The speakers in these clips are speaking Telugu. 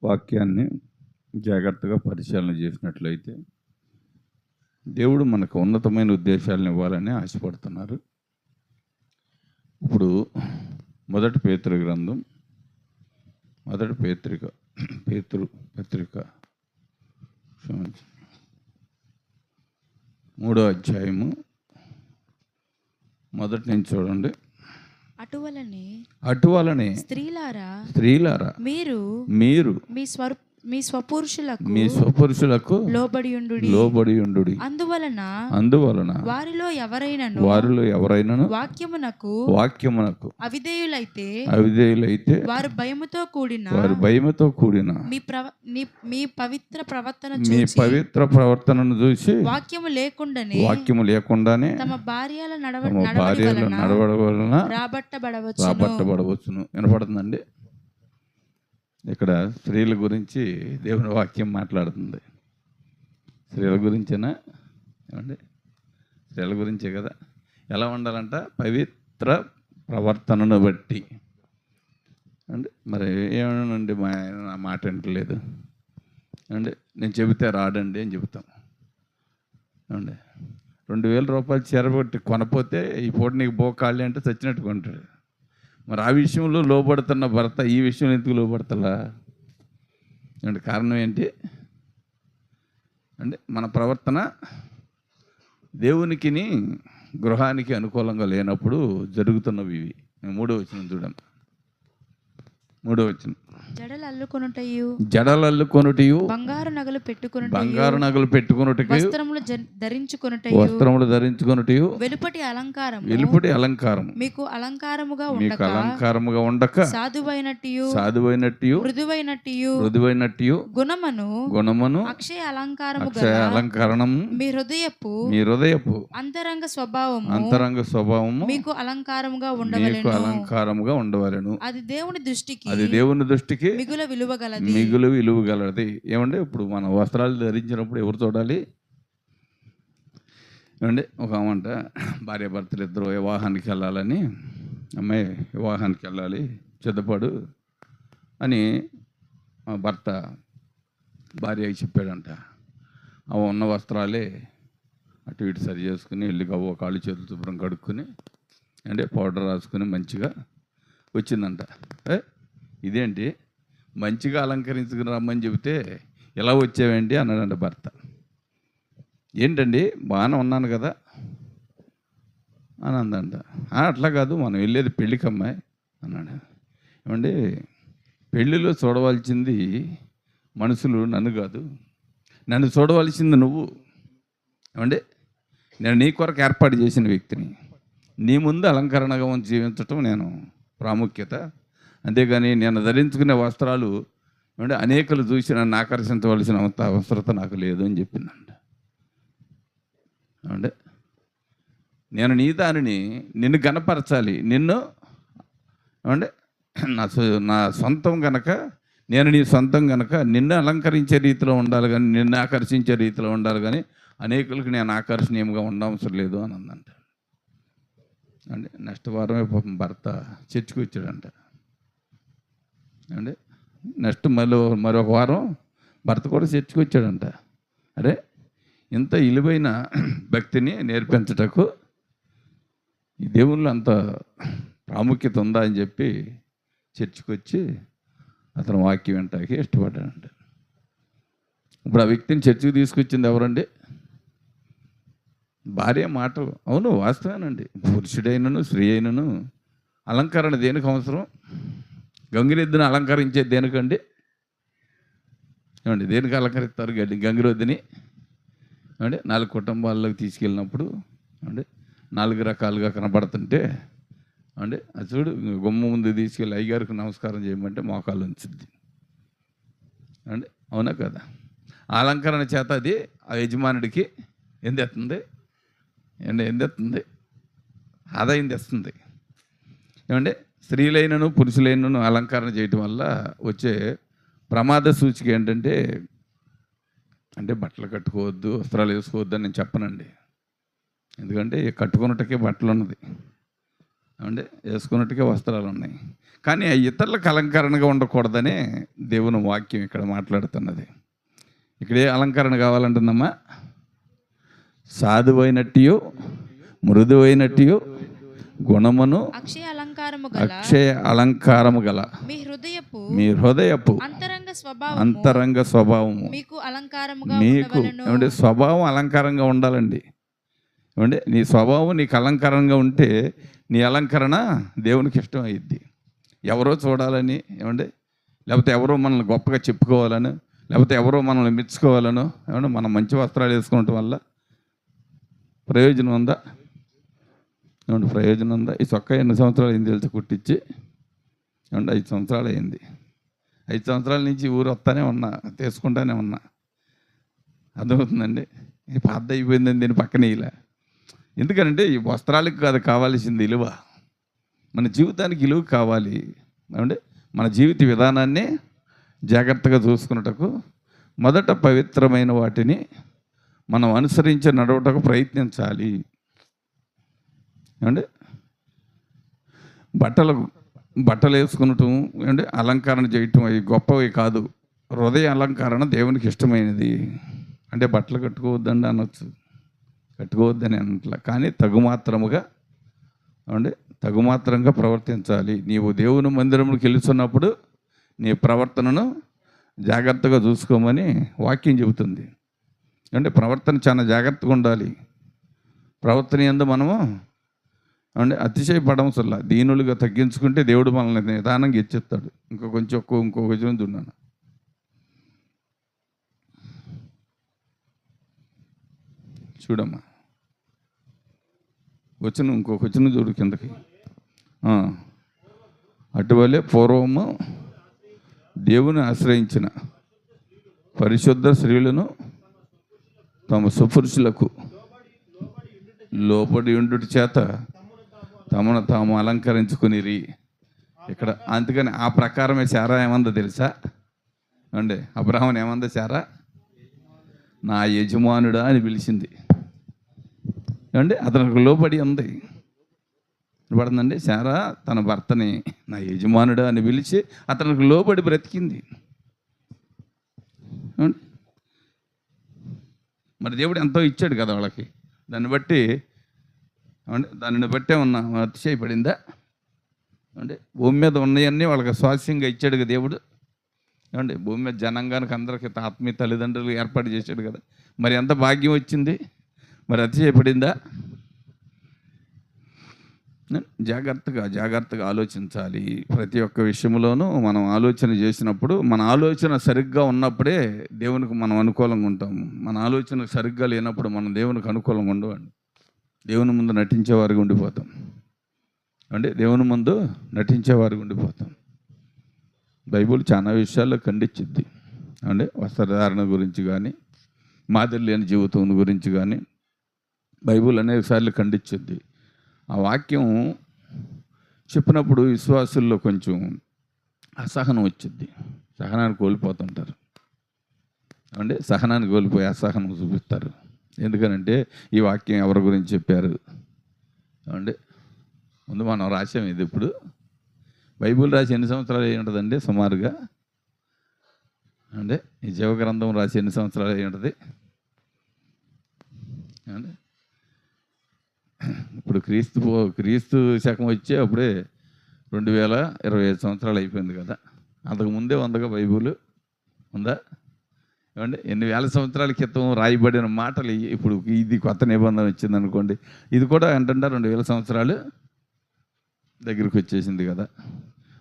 వాక్యాన్ని జాగ్రత్తగా పరిశీలన చేసినట్లయితే దేవుడు మనకు ఉన్నతమైన ఉద్దేశాలను ఇవ్వాలని ఆశపడుతున్నారు. ఇప్పుడు మొదటి పేతురు గ్రంథం, మొదటి పేతురు పత్రిక 3వ అధ్యాయము మొదటి నుంచి చూడండి. అటువలనే స్త్రీలారా మీరు మీ స్వపురుషులకు లోబడి ఉండుడి. అందువలన వారిలో ఎవరైనా వాక్యమునకు అవిధేయులైతే వారు భయముతో కూడిన మీ పవిత్ర ప్రవర్తనను చూసి వాక్యము లేకుండానే తమ భార్యల నడవడి వలన రాబట్టబడవచ్చును. వినపడుతుందండి? ఇక్కడ స్త్రీల గురించి దేవుని వాక్యం మాట్లాడుతుంది. స్త్రీల గురించేనా ఏమండి? స్త్రీల గురించే కదా. ఎలా ఉండాలంట? పవిత్ర ప్రవర్తనను బట్టి అంటే మరి ఏమనండి, నా మాట వింటలేదు అండి, నేను చెబితే రాడండి అని చెబుతాం అండి. 2000 రూపాయలు చీరబట్టి కొనపోతే ఈ పూట నీకు బోకాళ్ళి అంటే చచ్చినట్టు కొంటాడు. మరి ఆ విషయంలో లోబడుతున్న భర్త ఈ విషయంలో ఎందుకు లోబడతలా అంటే కారణం ఏంటి అంటే మన ప్రవర్తన దేవునికిని గృహానికి అనుకూలంగా లేనప్పుడు జరుగుతున్నవి ఇవి. 3వ వచనం చూడండి. 3వ వచనం, జడలల్లుకొనుటయు బంగారు నగలు పెట్టుకొనుటయు వస్త్రములు ధరించుకొనుటయు వెలుపటి అలంకారము మీకు అలంకారముగా ఉండక సాధువైనట్టు మృదువైనట్టు గుణమును అక్షయ అలంకారం మీ హృదయపు అంతరంగ స్వభావము మీకు అలంకారముగా ఉండవలెను. అది దేవుని దృష్టికి మిగులు విలువగలది. ఏమంటే ఇప్పుడు మన వస్త్రాలు ధరించినప్పుడు ఎవరు చూడాలి ఏమండి? ఒక అమ్మంట భార్యాభర్తలు ఇద్దరు వివాహానికి వెళ్ళాలని, అమ్మాయి వివాహానికి వెళ్ళాలి సిద్ధపడు అని భర్త భార్యకి చెప్పాడంట. అవి ఉన్న వస్త్రాలే అటు ఇటు సరి చేసుకుని వెళ్ళి గవ్వ కాళ్ళు చేతులు శుభ్రం కడుక్కొని అంటే పౌడర్ రాసుకుని మంచిగా వచ్చిందంట. ఇదేంటి మంచిగా అలంకరించుకుని రమ్మని చెబితే ఎలా వచ్చావేంటి అన్నాడంట భర్త. ఏంటండి బాగానే ఉన్నాను కదా అని అందంట. అట్లా కాదు, మనం వెళ్ళేది పెళ్ళికి అమ్మాయి అన్నాడు. ఏమండి, పెళ్ళిలో చూడవలసింది మనుషులు నన్ను కాదు, నన్ను చూడవలసింది నువ్వు. ఏమండి, నేను నీ కొరకు ఏర్పాటు చేసిన వ్యక్తిని, నీ ముందు అలంకరణగా జీవించటం నేను ప్రాముఖ్యత. అంతేగాని నేను ధరించుకునే వస్త్రాలు అంటే అనేకలు చూసి నన్ను ఆకర్షించవలసిన అవసరత నాకు లేదు అని చెప్పిందంట. అంటే నేను నీ దానిని నిన్ను గణపరచాలి, నిన్ను అంటే నా సొంతం కనుక, నేను నీ సొంతం కనుక నిన్ను అలంకరించే రీతిలో ఉండాలి కానీ నిన్ను ఆకర్షించే రీతిలో ఉండాలి కానీ అనేకులకు నేను ఆకర్షణీయంగా ఉండవసరం లేదు అని అందంట. అంటే నెక్స్ట్ వారమే పాపం భర్త చర్చికి వచ్చాడంట. అంటే నెక్స్ట్ మరొక వారం భర్త కూడా చర్చికి వచ్చాడంట. అరే, ఇంత విలువైన భక్తిని నేర్పించటకు ఈ దేవుళ్ళు అంత ప్రాముఖ్యత ఉందా అని చెప్పి చర్చికి వచ్చి అతను వాక్యం వింటాకి ఇష్టపడ్డాడంట. ఇప్పుడు ఆ వ్యక్తిని చర్చికి తీసుకొచ్చింది ఎవరండి? భార్య మాటలు. అవును, వాస్తవేనండి. పురుషుడైనను స్త్రీ అయినను అలంకరణ దేనికి అవసరం? గంగిరెద్దుని అలంకరించేది దేనికండి? ఏమండి, దేనికి అలంకరిస్తారు గంగిరెద్దుని? అంటే 4 కుటుంబాల్లోకి తీసుకెళ్ళినప్పుడు అంటే 4 రకాలుగా కనబడుతుంటే అంటే అది చూడు, గుమ్మ ముందు తీసుకెళ్ళి అయ్యగారికి నమస్కారం చేయమంటే మోకాళ్ళు ఉంచుద్ది అంటే, అవునా కదా? అలంకరణ చేత అది ఆ యజమానుడికి ఏం తెస్తుంది ఆదాయం తెస్తుంది. ఏమంటే స్త్రీలైనను పురుషులైనను అలంకరణ చేయటం వల్ల వచ్చే ప్రమాద సూచిక ఏంటంటే అంటే బట్టలు కట్టుకోవద్దు, వస్త్రాలు వేసుకోవద్దు అని నేను చెప్పనండి. ఎందుకంటే కట్టుకున్నట్టుకే బట్టలు ఉన్నది, అంటే వేసుకున్నట్టుకే వస్త్రాలు ఉన్నాయి. కానీ ఆ ఇతరులకు అలంకరణగా ఉండకూడదనే దేవుని వాక్యం ఇక్కడ మాట్లాడుతున్నది. ఇక్కడ ఏ అలంకరణ కావాలంటుందమ్మా? సాధువైనట్టు, మృదువైనట్టు, గుణమును అక్షయ అలంకారము గల మీ హృదయపు అంతరంగ స్వభావము మీకు ఏమంటే స్వభావం అలంకారంగా ఉండాలండి. ఏమంటే నీ స్వభావం నీకు అలంకారంగా ఉంటే నీ అలంకరణ దేవునికి ఇష్టం అయ్యిద్ది. ఎవరో చూడాలని, ఏమంటే లేకపోతే ఎవరో మనల్ని గొప్పగా చెప్పుకోవాలని, లేకపోతే ఎవరో మనల్ని మెచ్చుకోవాలనో, ఏమన్నా మనం మంచి వస్త్రాలు వేసుకోవటం వల్ల ప్రయోజనం ఉందా? ఏమంటే ప్రయోజనం ఉందా? ఈ చొక్కా ఎన్ని సంవత్సరాలు అయింది తెలిసి కుట్టించి? ఏమంటే 5 సంవత్సరాలు అయింది. 5 సంవత్సరాల నుంచి ఊరు వస్తానే ఉన్నా, తీసుకుంటానే ఉన్నా. అర్థమవుతుందండి? పాత అయిపోయిందని దీని పక్కన ఇలా. ఎందుకంటే ఈ వస్త్రాలకు కాదు కావాల్సింది విలువ, మన జీవితానికి విలువ కావాలి. ఏమంటే మన జీవిత విధానాన్ని జాగ్రత్తగా చూసుకున్నటకు మొదట పవిత్రమైన వాటిని మనం అనుసరించి నడవటకు ప్రయత్నించాలి. ఏమంటే బట్టలు వేసుకునటం, ఏమంటే అలంకరణ చేయటం అవి గొప్పవి కాదు. హృదయ అలంకరణ దేవునికి ఇష్టమైనది. అంటే బట్టలు కట్టుకోవద్దండి అనొచ్చు, కట్టుకోవద్దని అనట్లా, కానీ తగుమాత్రముగా, ఏమంటే తగుమాత్రంగా ప్రవర్తించాలి. నీవు దేవుని మందిరంలోకి వెళ్తున్నప్పుడు నీ ప్రవర్తనను జాగ్రత్తగా చూసుకోమని వాక్యం చెబుతుంది. అంటే ప్రవర్తన చాలా జాగ్రత్తగా ఉండాలి. ప్రవర్తన యందు మనము అంటే అతిశయపడవసల్లా, దీనులుగా తగ్గించుకుంటే దేవుడు మనల్ని నిదానంగా ఇచ్చేస్తాడు. ఇంకో కొంచెం చూడాను. చూడమ్మా, ఇంకొక వచ్చిన చూడు కిందకి. అటువలే పూర్వము దేవుని ఆశ్రయించిన పరిశుద్ధ స్త్రీలను తమ సుపురుషులకు లోబడి ఉండుట చేత తమను తాము అలంకరించుకునిరి. ఇక్కడ అందుకని ఆ ప్రకారమే శారా ఏమందో తెలుసా అండి? అబ్రహాముని ఏమందో శారా? నా యజమానుడా అని పిలిచింది. ఏమండి అతనికి లోబడి ఉంది పడుతుందండి. శారా తన భర్తని నా యజమానుడు అని పిలిచి అతనికి లోబడి బ్రతికింది. మరి దేవుడు ఎంతో ఇచ్చాడు కదా వాళ్ళకి. దాన్ని బట్టే ఉన్న అతిశయపడిందా? అంటే భూమి మీద ఉన్నవన్నీ వాళ్ళకి స్వాస్యంగా ఇచ్చాడు కదా దేవుడు. ఏమండి భూమి మీద జనాంగానికి అందరికీ ఆత్మీయ తల్లిదండ్రులు ఏర్పాటు చేశాడు కదా. మరి ఎంత భాగ్యం వచ్చింది? మరి అతిశయపడిందా? జాగ్రత్తగా ఆలోచించాలి. ప్రతి ఒక్క విషయంలోనూ మనం ఆలోచన చేసినప్పుడు, మన ఆలోచన సరిగ్గా ఉన్నప్పుడే దేవునికి మనం అనుకూలంగా ఉంటాము. మన ఆలోచన సరిగ్గా లేనప్పుడు మనం దేవునికి అనుకూలంగా ఉండవండి. దేవుని ముందు నటించేవారికి ఉండిపోతాం. అంటే దేవుని ముందు నటించేవారికి ఉండిపోతాం. బైబిల్ చాలా విషయాల్లో ఖండించిద్ది. అంటే వస్త్రధారణ గురించి కానీ, మాదిరి లేని జీవితం గురించి కానీ బైబిల్ అనేక సార్లు ఖండించిద్ది. ఆ వాక్యం చెప్పినప్పుడు విశ్వాసుల్లో కొంచెం అసహనం వచ్చింది. సహనాన్ని కోల్పోతుంటారు. అంటే సహనాన్ని కోల్పోయి అసహనం చూపిస్తారు. ఎందుకనంటే ఈ వాక్యం ఎవరి గురించి చెప్పారు అంటే ముందు మనం రాసాం. ఇది ఇప్పుడు బైబిల్ రాసి ఎన్ని సంవత్సరాలు అయి ఉంటుందండి సుమారుగా? అంటే ఈ జీవగ్రంథం రాసి ఎన్ని సంవత్సరాలు అయి ఉంటుంది? అంటే ఇప్పుడు క్రీస్తు శకం వచ్చి అప్పుడే 2025 సంవత్సరాలు అయిపోయింది కదా. అంతకుముందే ఉందగా బైబిల్ ఉందా? ఏమంటే ఎన్ని వేల సంవత్సరాల క్రితం రాయబడిన మాటలు ఇప్పుడు ఇది కొత్త నిబంధన వచ్చింది అనుకోండి, ఇది కూడా ఏంటంటే 2000 సంవత్సరాలు దగ్గరికి వచ్చేసింది కదా.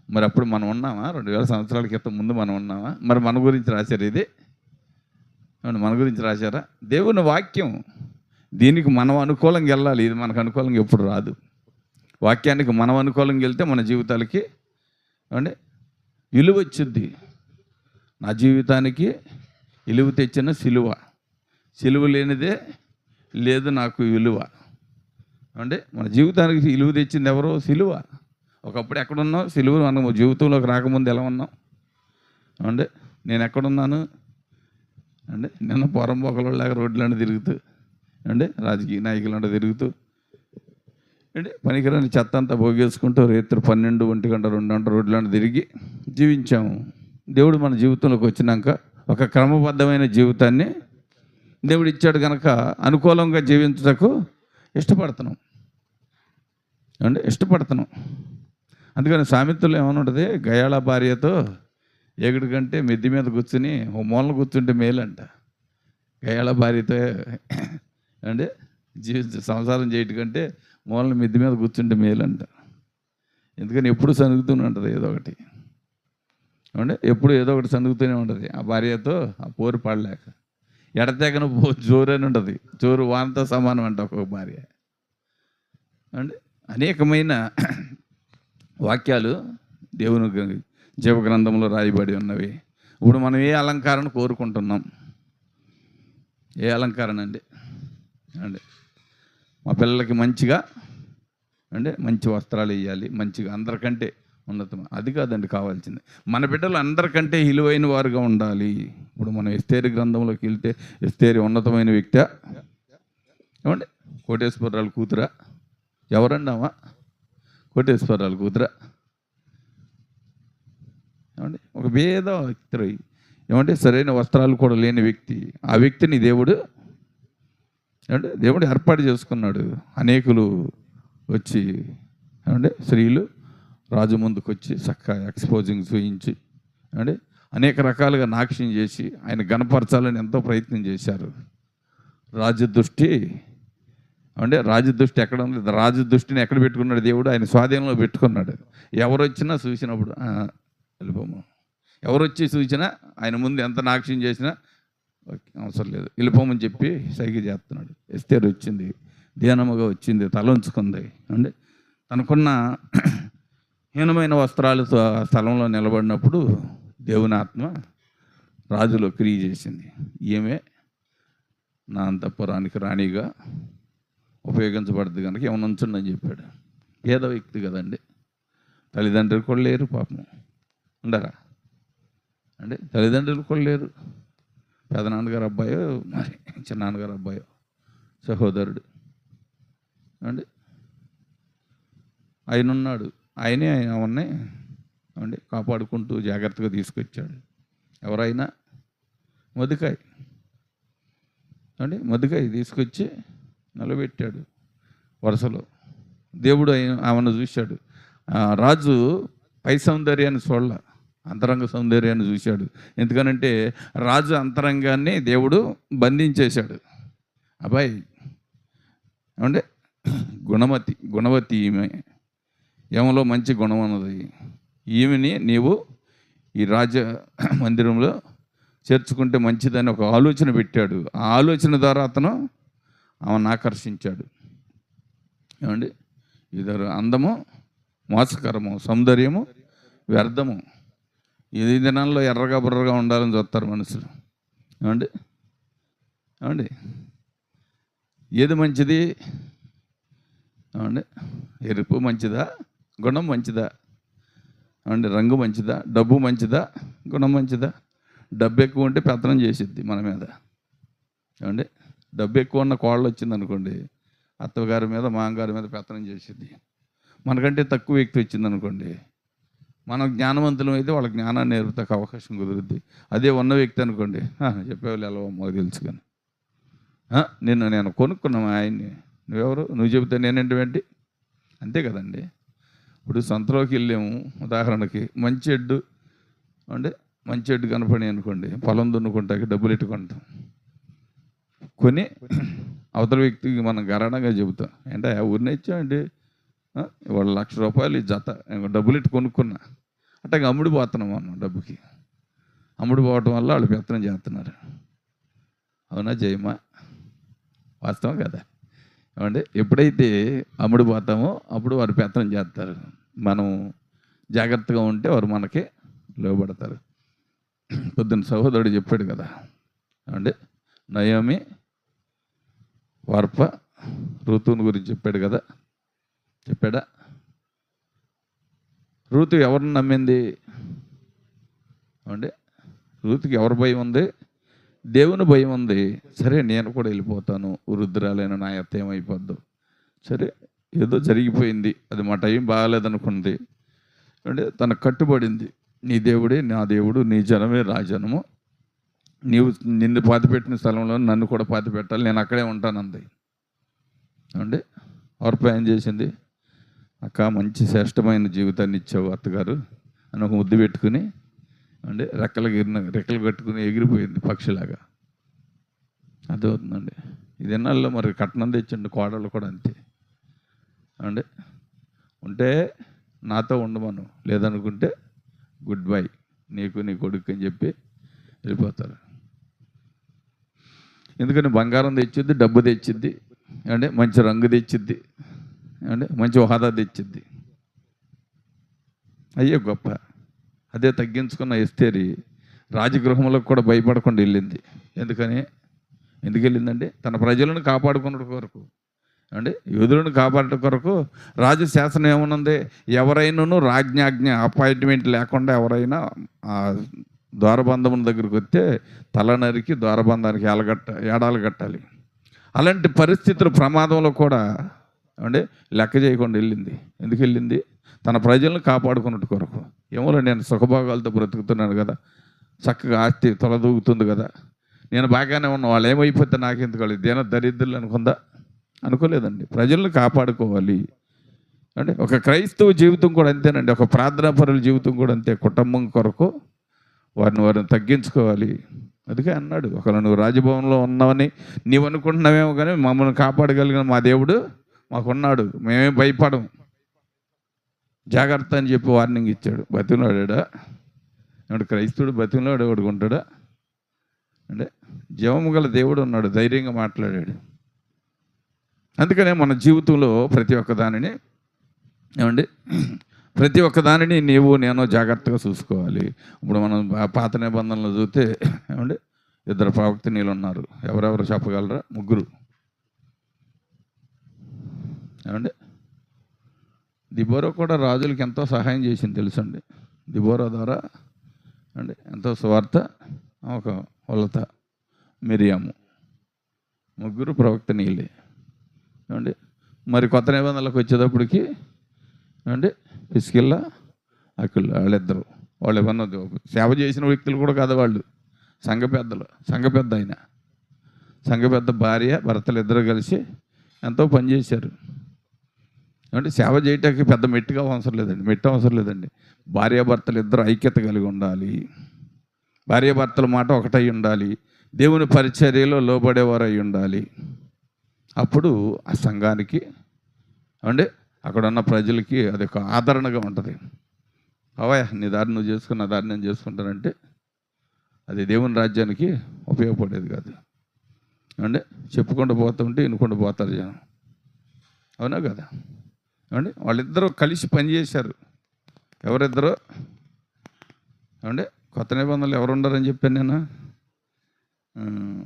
మరి అప్పుడు మనం ఉన్నామా? 2000 సంవత్సరాల క్రితం ముందు మనం ఉన్నామా? మరి మన గురించి రాశారు ఇది? మన గురించి రాశారా? దేవుని వాక్యం దీనికి మనం అనుకూలంగా వెళ్ళాలి. ఇది మనకు అనుకూలంగా ఎప్పుడు రాదు. వాక్యానికి మనం అనుకూలంగా వెళ్తే మన జీవితాలకి అంటే విలువ వచ్చింది. నా జీవితానికి విలువ తెచ్చిన సిలువ లేనిదే లేదు నాకు విలువ. అంటే మన జీవితానికి విలువ తెచ్చింది ఎవరో? సిలువ. ఒకప్పుడు ఎక్కడున్నాం? సిలువ మనం జీవితంలోకి రాకముందు ఎలా ఉన్నాం? అంటే నేను ఎక్కడున్నాను అంటే నిన్న పొరంబొకలాగా రోడ్లను తిరుగుతూ అంటే రాజకీయ నాయకులంటే తిరుగుతూ అంటే పనికిరాని చెత్త అంతా పోగేసుకుంటూ రేత్రి 12, 1 గంట 2 గంట రోడ్లను తిరిగి జీవించాము. దేవుడు మన జీవితంలోకి వచ్చినాక ఒక క్రమబద్ధమైన జీవితాన్ని దేవుడు ఇచ్చాడు కనుక అనుకూలంగా జీవించటకు ఇష్టపడుతున్నాం. ఇష్టపడుతున్నాం. అందుకని సామెతల్లో ఏమైనా ఉంటుంది, గయాళ భార్యతో ఎగుడు కంటే మిద్ది మీద కూర్చుని ఓ మూలన కూర్చుంటే మేలంట. గయాళ భార్యతో సంసారం చేయటం కంటే మూలన మిద్ది మీద కూర్చుంటే మేలంట. ఎందుకని ఎప్పుడు సనుగుతూనే ఉంటుంది ఏదో ఒకటి. ఎప్పుడు ఏదో ఒకటి సనుగుతూనే ఉంటుంది. ఆ భార్యతో ఆ పోరు పడలేక ఎడతెగన జోరు అని ఉంటుంది. జోరు వానతో సమానం అంట ఒక్కొక్క భార్య. అనేకమైన వాక్యాలు దేవుని జీవగ్రంథంలో రాయబడి ఉన్నవి. ఇప్పుడు మనం ఏ అలంకారాన్ని కోరుకుంటున్నాం? ఏ అలంకారణ అండి? మా పిల్లలకి మంచిగా మంచి వస్త్రాలు వేయాలి, మంచిగా అందరికంటే ఉన్నతం. అది కాదండి కావాల్సింది. మన బిడ్డలు అందరికంటే విలువైన వారుగా ఉండాలి. ఇప్పుడు మనం ఎస్తేరు గ్రంథంలోకి వెళ్తే ఎస్తేరు ఉన్నతమైన వ్యక్తి. కోటేశ్వరరావు కూతురా? ఎవరండి అమ్మా? కోటేశ్వరరావు కూతురా? ఒక భేద వ్యక్తి, సరైన వస్త్రాలు కూడా లేని వ్యక్తి. ఆ వ్యక్తిని దేవుడు ఏర్పాటు చేసుకున్నాడు. అనేకులు వచ్చి స్త్రీలు రాజు ముందుకు వచ్చి చక్కగా ఎక్స్పోజింగ్ చూయించి అనేక రకాలుగా నాట్యం చేసి ఆయన గణపరచాలని ఎంతో ప్రయత్నం చేశారు. రాజదృష్టి రాజదృష్టి ఎక్కడ ఉంది? రాజదృష్టిని ఎక్కడ పెట్టుకున్నాడు దేవుడు? ఆయన స్వాధీనంలో పెట్టుకున్నాడు. ఎవరు వచ్చినా చూసినప్పుడు వెళ్ళిపోము. ఎవరు వచ్చి చూసినా ఆయన ముందు ఎంత నాట్యం చేసినా అవసరం లేదు, వెళ్ళిపోమని చెప్పి సైగ చేస్తున్నాడు. ఎస్తేరు వచ్చింది, ధ్యానముగా వచ్చింది, తలంచుకుంది. తనకున్న హీనమైన వస్త్రాలతో ఆ స్థలంలో నిలబడినప్పుడు దేవుని ఆత్మ రాజులో క్రియ చేసింది. ఈమె నా అంతఃపురానికి రాణిగా ఉపయోగించబడుతుంది కనుక ఏమైనా ఉంచండి చెప్పాడు. పేద వ్యక్తి కదండి, తల్లిదండ్రులు కూడా లేరు, పాపం ఉండరా తల్లిదండ్రులు కూడా లేరు. పెదనాన్నగారు అబ్బాయో మరి చిన్నాన్నగారు అబ్బాయో సహోదరుడు ఆయన ఉన్నాడు. ఆయనే అవన్నీ కాపాడుకుంటూ జాగ్రత్తగా తీసుకొచ్చాడు. ఎవరైనా మొదకాయ మొదకాయ తీసుకొచ్చి నిలబెట్టాడు వరుసలో. దేవుడు ఆమెను చూశాడు. రాజు పై సౌందర్యాన్ని చూడాల, అంతరంగ సౌందర్యాన్ని చూశాడు. ఎందుకనంటే రాజు అంతరంగాన్ని దేవుడు బంధించేశాడు. అబ్బాయి గుణవతి ఈమె, ఏమలో మంచి గుణం అన్నది. ఈమెని నీవు ఈ రాజ మందిరంలో చేర్చుకుంటే మంచిదని ఒక ఆలోచన పెట్టాడు. ఆ ఆలోచన ద్వారా అతను ఆమెను ఆకర్షించాడు. ఇద్దరు అందము మోసకరము, సౌందర్యము వ్యర్థము. ఈ దినాల్లో ఎర్రగా బుర్రగా ఉండాలని చూస్తారు మనుషులు. ఏది మంచిది? ఎరుపు మంచిదా? గుణం మంచిదా? రంగు మంచిదా? డబ్బు మంచిదా? గుణం మంచిదా? డబ్బు ఎక్కువ ఉంటే పెత్తనం చేసిద్ది మన మీద. డబ్బు ఎక్కువ ఉన్న కోళ్ళు వచ్చిందనుకోండి, అత్తగారి మీద మామగారి మీద పెత్తనం చేసిద్ది. మనకంటే తక్కువ వ్యక్తి వచ్చిందనుకోండి, మనం జ్ఞానవంతులం అయితే వాళ్ళ జ్ఞానాన్ని నేర్పుతాకు అవకాశం కుదురుద్ది. అదే ఉన్న వ్యక్తి అనుకోండి, చెప్పేవాళ్ళు ఎలా మాకు తెలుసు కానీ నేను కొనుక్కున్నాము ఆయన్ని, నువ్వెవరు? నువ్వు చెబితే నేనేంటి? అంతే కదండి. ఇప్పుడు సంతలోకి వెళ్ళాము ఉదాహరణకి, మంచి ఎడ్డు కనపడి అనుకోండి, పొలం దున్నుకుంటాకి డబ్బులు ఎట్టుకుంటాం. కొని అవతల వ్యక్తికి మనం గరణంగా చెబుతాం, ఏంటో ఊరిని ఇచ్చామండి, వాళ్ళు ₹1,00,000 జత డబ్బులు ఎట్టు కొనుక్కున్నా అంటే అమ్ముడిపోతున్నాం మనం. డబ్బుకి అమ్ముడిపోవటం వల్ల వాళ్ళు పెత్తనం చేస్తున్నారు. అవునా జయమా? వాస్తవం కదా. ఎప్పుడైతే అమ్ముడిపోతామో అప్పుడు వారు పెత్తనం చేస్తారు. మనం జాగ్రత్తగా ఉంటే వారు మనకి లోబడతారు. పొద్దున్న సహోదరుడు చెప్పాడు కదా, నయోమి వార్ప ఋతువుని గురించి చెప్పాడు కదా. చెప్పాడా? ఋతు ఎవరిని నమ్మింది? ఋతుకి ఎవరి భయం ఉంది? దేవుని భయం ఉంది. సరే నేను కూడా వెళ్ళిపోతాను, వృద్ధురాలైన నా అత్త ఏమైపోద్దు, సరే ఏదో జరిగిపోయింది, అది మా టైం బాగాలేదనుకుంది. అంటే తనకు కట్టుబడింది, నీ దేవుడే నా దేవుడు, నీ జనమే రాజనము, నీవు నిన్ను పాతిపెట్టిన స్థలంలో నన్ను కూడా పాతిపెట్టాలి, నేను అక్కడే ఉంటానంది. అంటే ఓర్ప ఏం చేసింది, అక్క మంచి శ్రేష్టమైన జీవితాన్ని ఇచ్చావు అత్తగారు అని ఒక ముద్దు పెట్టుకుని అంటే రెక్కలు కట్టుకుని ఎగిరిపోయింది పక్షిలాగా. అర్థమవుతుందండి. ఈ దినాల్లో మరి కట్నం తెచ్చండి కోడళ్ళు కూడా అంతే అంటే, ఉంటే నాతో ఉండమను, లేదనుకుంటే గుడ్ బై నీకు నీ కొడుకు అని చెప్పి వెళ్ళిపోతారు. ఎందుకని బంగారం తెచ్చిద్ది, డబ్బు తెచ్చిద్ది, అంటే మంచి రంగు తెచ్చిద్ది, అంటే మంచి హోదా తెచ్చిద్ది, అయ్యే గొప్ప. అదే తగ్గించుకున్న ఎస్తేరి రాజగృహంలోకి కూడా భయపడకుండా వెళ్ళింది. ఎందుకు వెళ్ళిందంటే తన ప్రజలను కాపాడుకున్న కొరకు, అంటే యోధులను కాపాడటం కొరకు. రాజు శాసనం ఏమనుంది, ఎవరైనాను రాజ్ఞాజ్ఞ అపాయింట్మెంట్ లేకుండా ఎవరైనా ద్వారబంధం దగ్గరికి వస్తే తల నరికి ద్వారబంధానికి ఏడాలు కట్టాలి. అలాంటి పరిస్థితులు ప్రమాదంలో కూడా అంటే లెక్క చేయకుండా వెళ్ళింది. ఎందుకు వెళ్ళింది, తన ప్రజలను కాపాడుకున్నట్టు కొరకు. ఏమో నేను సుఖభోగాలతో బ్రతుకుతున్నాను కదా, చక్కగా ఆస్తి తొలదూగుతుంది కదా, నేను బాగానే ఉన్నా, వాళ్ళు ఏమైపోతే నాకెందుకు, దేన దరిద్రులు అనుకోలేదండి. ప్రజలను కాపాడుకోవాలి అంటే ఒక క్రైస్తవ జీవితం కూడా అంతేనండి. ఒక ప్రార్థనాపరుల జీవితం కూడా అంతే. కుటుంబం కొరకు వారిని తగ్గించుకోవాలి. అందుకే అన్నాడు, ఒకవేళ నువ్వు రాజభవన్లో ఉన్నావని నీవు అనుకుంటున్నావేమో, కానీ మమ్మల్ని కాపాడగలిగిన మా దేవుడు మాకున్నాడు, మేమేం భయపడం, జాగ్రత్త అని చెప్పి వార్నింగ్ ఇచ్చాడు. బతిమలాడా అంటే క్రైస్తవుడు బతిమలాడు ఎవడు ఉంటాడా అంటే, జీవము గల దేవుడు ఉన్నాడు, ధైర్యంగా మాట్లాడాడు. అందుకనే మన జీవితంలో ప్రతి ఒక్కదానిని నీవు నేను జాగ్రత్తగా చూసుకోవాలి. ఇప్పుడు మనం పాత నిబంధనలు చూస్తే ఏమండి, 2 ప్రవక్తనీయులు ఉన్నారు. ఎవరెవరు చెప్పగలరా? 3. ఏమండి, దిబోరా కూడా రాజులకి ఎంతో సహాయం చేసింది తెలుసండి. దిబోరా ద్వారా అంటే ఎంతో సువార్త, ఒక వలత, మిరియాము, 3 ప్రవక్తనీయులే. ఏమండి, మరి కొత్త నిబంధనలకు వచ్చేటప్పటికి ఏమండి హిజ్కియా, అకుల్య, వాళ్ళు ఏమన్నా సేవ చేసిన వ్యక్తులు కూడా కాదు, వాళ్ళు సంఘ పెద్ద ఆయన, సంఘ పెద్ద భార్య భర్తలు ఇద్దరు కలిసి ఎంతో పనిచేశారు. అంటే సేవ చేయటానికి పెద్ద మెట్టు అవసరం లేదండి. భార్యాభర్తలు ఇద్దరు ఐక్యత కలిగి ఉండాలి, భార్యాభర్తల మాట ఒకటై ఉండాలి, దేవుని పరిచర్యలో లోబడేవారు అయి ఉండాలి. అప్పుడు ఆ సంఘానికి అంటే అక్కడ ఉన్న ప్రజలకి అది ఒక ఆదరణగా ఉంటుంది. అవయా నీ దారి నువ్వు చేసుకున్న, నా దారి నేను చేసుకుంటానంటే అది దేవుని రాజ్యానికి ఉపయోగపడేది కాదు. అంటే చెప్పుకుంటూ పోతుంటే వినుకుంటూ పోతారు జనం, అవునా కదా? ఏమండి, వాళ్ళిద్దరూ కలిసి పనిచేశారు. ఎవరిద్దరూ ఏమంటే కొత్త నిబంధనలు ఎవరు ఉండారని చెప్పాను నేను,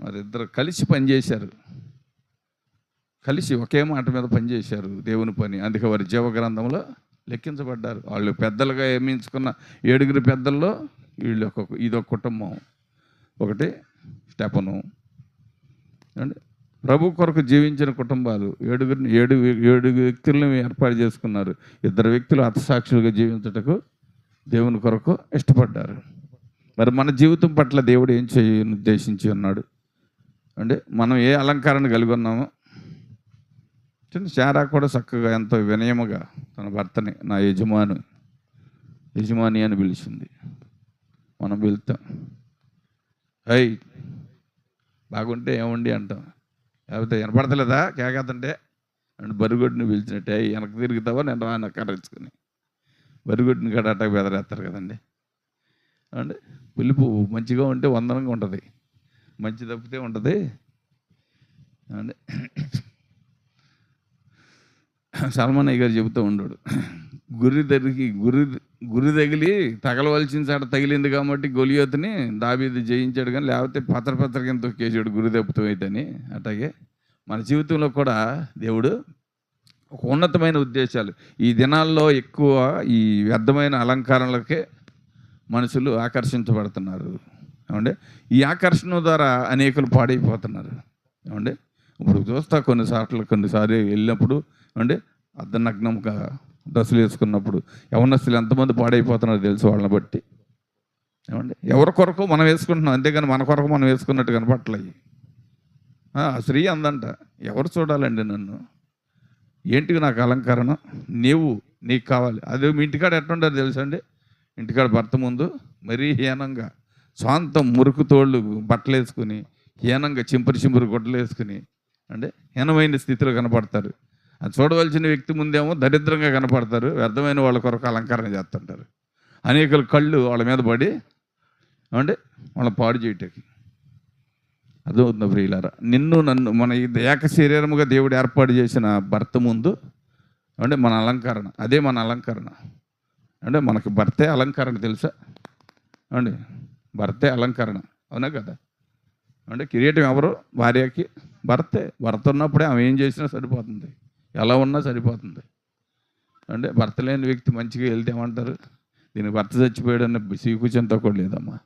వారిద్దరు కలిసి పనిచేశారు, కలిసి ఒకే మాట మీద పనిచేశారు దేవుని పని. అందుకే వారి జీవగ్రంథంలో లెక్కించబడ్డారు. వాళ్ళు పెద్దలుగా నియమించుకున్న 7 పెద్దల్లో ఇదొక కుటుంబం. ఒకటి స్టెఫను, అంటే ప్రభు కొరకు జీవించిన కుటుంబాలు 7 వ్యక్తులను ఏర్పాటు చేసుకున్నారు. 2 వ్యక్తులు హతసాక్షులుగా జీవించుటకు దేవుని కొరకు ఇష్టపడ్డారు. మరి మన జీవితం పట్ల దేవుడు ఏం చేయని ఉద్దేశించి ఉన్నాడు అంటే, మనం ఏ అలంకారాన్ని కలిగి ఉన్నామో. శారా కూడా చక్కగా ఎంతో వినయముగా తన భర్తని నా యజమాని అని పిలిచింది. మనం వెళ్తాం, అయ్ బాగుంటే ఏమండి అంటాం, లేకపోతే వినపడతలేదా కేకతంటే అంటే బరిగొడ్డిని పిలిచినట్టే వెనక్కి తిరుగుతావా నేను రాను కర్రించుకొని బరిగొడ్డిని కూడా అట్టకు బెదరేస్తారు కదండి. అంటే పిలుపు మంచిగా ఉంటే వందనంగా ఉంటుంది, మంచి తప్పితే ఉంటుంది. అంటే సల్మాన్ అయ్య గారు చెబుతూ ఉండడు, గురి తగిలి తగలవలసిన చాట తగిలింది కాబట్టి గొలియోతుని దావీదు జయించాడు, కానీ లేకపోతే పత్ర కింద తొక్కేసాడు గురి తప్పుతూ అయితేని. అట్లాగే మన జీవితంలో కూడా దేవుడు ఒక ఉన్నతమైన ఉద్దేశాలు. ఈ దినాల్లో ఎక్కువ ఈ వ్యర్థమైన అలంకారాలకే మనుషులు ఆకర్షించబడుతున్నారు. ఏమంటే ఈ ఆకర్షణ ద్వారా అనేకులు పాడైపోతున్నారు. ఏమంటే ఇప్పుడు చూస్తా కొన్నిసార్లు వెళ్ళినప్పుడు అంటే అర్ధనగ్నంగా డ్రెస్సులు వేసుకున్నప్పుడు యవనస్తులు ఎంతమంది పాడైపోతున్నారో తెలుసు వాళ్ళని బట్టి. ఏమండి, ఎవరి కొరకు మనం వేసుకుంటున్నాం, అంతేగాని మన కొరకు మనం వేసుకున్నట్టు కనపట్లేదు. ఆ స్త్రీ అందంట, ఎవరు చూడాలండి నన్ను, ఏంటికి నాకు అలంకరణ, నీకు కావాలి. అదే మీ ఇంటికాడ ఎట్లుంటారు తెలుసా అండి, ఇంటికాడ భర్త ముందు మరీ హీనంగా సొంతం మురుకు తోళ్ళు బట్టలు వేసుకుని హీనంగా చింపురు గుడ్డలు వేసుకుని అంటే హీనమైన స్థితిలో కనపడతారు. అది చూడవలసిన వ్యక్తి ముందేమో దరిద్రంగా కనపడతారు, వ్యర్థమైన వాళ్ళ కొరకు అలంకరణ చేస్తుంటారు. అనేకల కళ్ళు వాళ్ళ మీద పడి అంటే వాళ్ళ పాడు చేయటానికి. అర్థమవుతుంది ప్రియులారా, నన్ను మన ఏక శరీరముగా దేవుడు ఏర్పాటు చేసిన భర్త ముందు అంటే మన అలంకరణ, అదే మన అలంకరణ. అంటే మనకు భర్తే అలంకరణ తెలుసా అండి, భర్తే అలంకరణ, అవునా కదా. అంటే కిరీటం ఎవరు, భార్యకి భర్త ఉన్నప్పుడే ఆమె ఏం చేసినా సరిపోతుంది, ఎలా ఉన్నా సరిపోతుంది. అంటే భర్త లేని వ్యక్తి మంచిగా వెళ్తే ఏమంటారు, దీనికి భర్త చచ్చిపోయాడన్న సీకుచంతో కూడా లేదమ్మా,